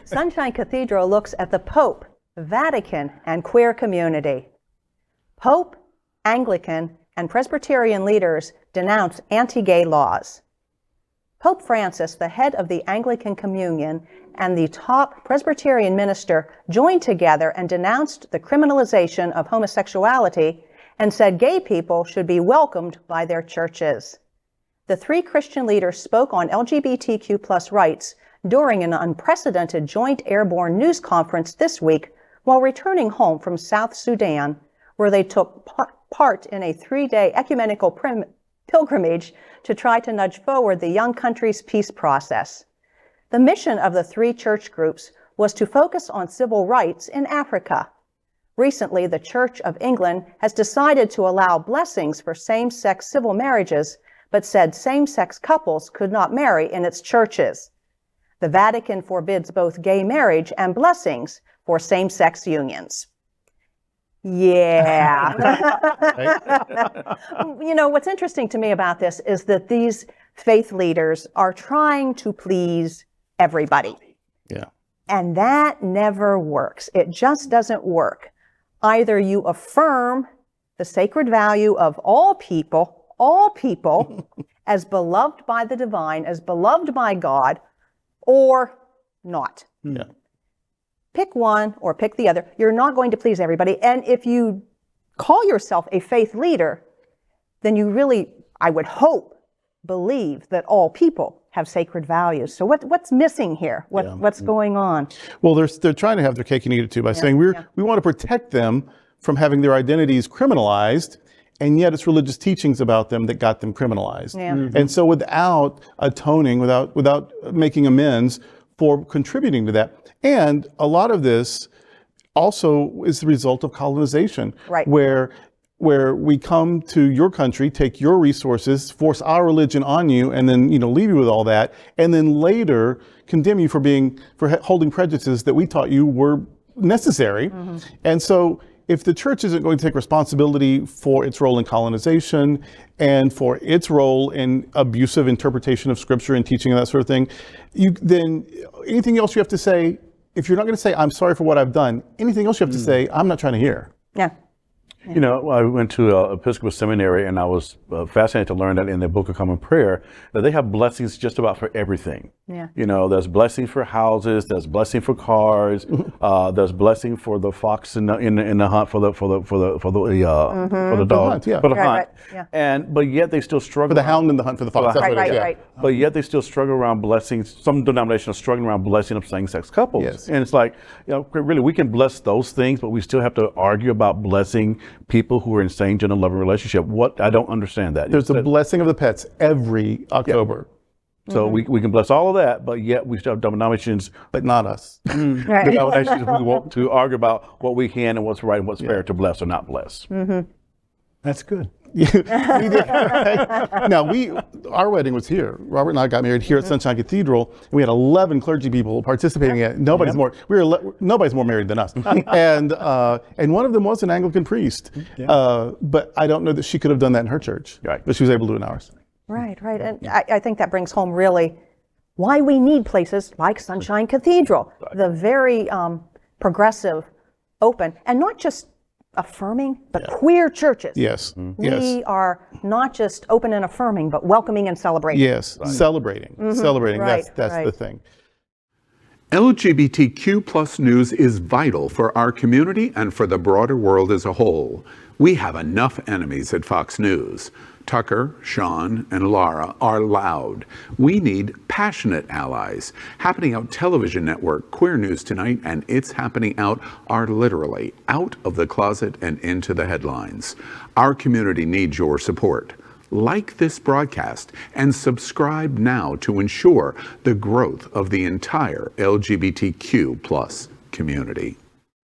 Sunshine Cathedral looks at the Pope, Vatican, and queer community. Pope, Anglican, and Presbyterian leaders denounce anti-gay laws. Pope Francis, the head of the Anglican Communion, and the top Presbyterian minister joined together and denounced the criminalization of homosexuality and said gay people should be welcomed by their churches. The three Christian leaders spoke on LGBTQ+ rights during an unprecedented joint airborne news conference this week while returning home from South Sudan, where they took part in a 3-day ecumenical pilgrimage to try to nudge forward the young country's peace process. The mission of the three church groups was to focus on civil rights in Africa. Recently, the Church of England has decided to allow blessings for same-sex civil marriages, but said same-sex couples could not marry in its churches. The Vatican forbids both gay marriage and blessings for same-sex unions. Yeah. You know, what's interesting to me about this is that these faith leaders are trying to please everybody. Yeah. And that never works. It just doesn't work. Either you affirm the sacred value of all people, as beloved by the divine, as beloved by God, or not. Yeah. Pick one or pick the other. You're not going to please everybody. And if you call yourself a faith leader, then you really, I would hope, believe that all people have sacred values. So what's missing here? What's going on? Well, they're trying to have their cake and eat it too by saying we want to protect them from having their identities criminalized, and yet it's religious teachings about them that got them criminalized. Yeah. And so without atoning, without making amends for contributing to that. And a lot of this also is the result of colonization, right, where we come to your country, take your resources, force our religion on you, and then leave you with all that, and then later condemn you for holding prejudices that we taught you were necessary. Mm-hmm. And so if the church isn't going to take responsibility for its role in colonization and for its role in abusive interpretation of scripture and teaching and that sort of thing, then anything else you have to say, if you're not going to say, I'm sorry for what I've done, anything else you have to say, I'm not trying to hear. Yeah. You know, I went to Episcopal Seminary, and I was fascinated to learn that in the Book of Common Prayer, that they have blessings just about for everything. Yeah. You know, there's blessing for houses, there's blessing for cars, there's blessing for the fox in the hunt, for the dog, for the hunt. Yeah. But yet they still struggle. For the hound in the hunt for the fox. Right. But yet they still struggle around blessings. Some denominations are struggling around blessing of same-sex couples. Yes. And it's like, really, we can bless those things, but we still have to argue about blessing people who are in same gender loving relationship. I don't understand that. There's a blessing of the pets every October. Yeah. So we can bless all of that, but yet we still have denominations, but not us. Denominations who want to argue about what we can and what's right and what's fair to bless or not bless. Mm-hmm. That's good. Now, our wedding was here. Robert and I got married here at Sunshine Cathedral, and we had 11 clergy people participating in it. Nobody's more married than us. And one of them was an Anglican priest. But I don't know that she could have done that in her church. Right. But she was able to do it in ours. Right. And I think that brings home really why we need places like Sunshine Cathedral, the very progressive, open, and not just affirming, but queer churches. Yes. We are not just open and affirming, but welcoming and celebrating. Yes, celebrating. Celebrating, that's the thing. LGBTQ plus news is vital for our community and for the broader world as a whole. We have enough enemies at Fox News. Tucker, Sean, and Lara are loud. We need passionate allies. Happening Out television network, Queer News Tonight, and It's Happening Out are literally out of the closet and into the headlines. Our community needs your support. Like this broadcast and subscribe now to ensure the growth of the entire LGBTQ plus community.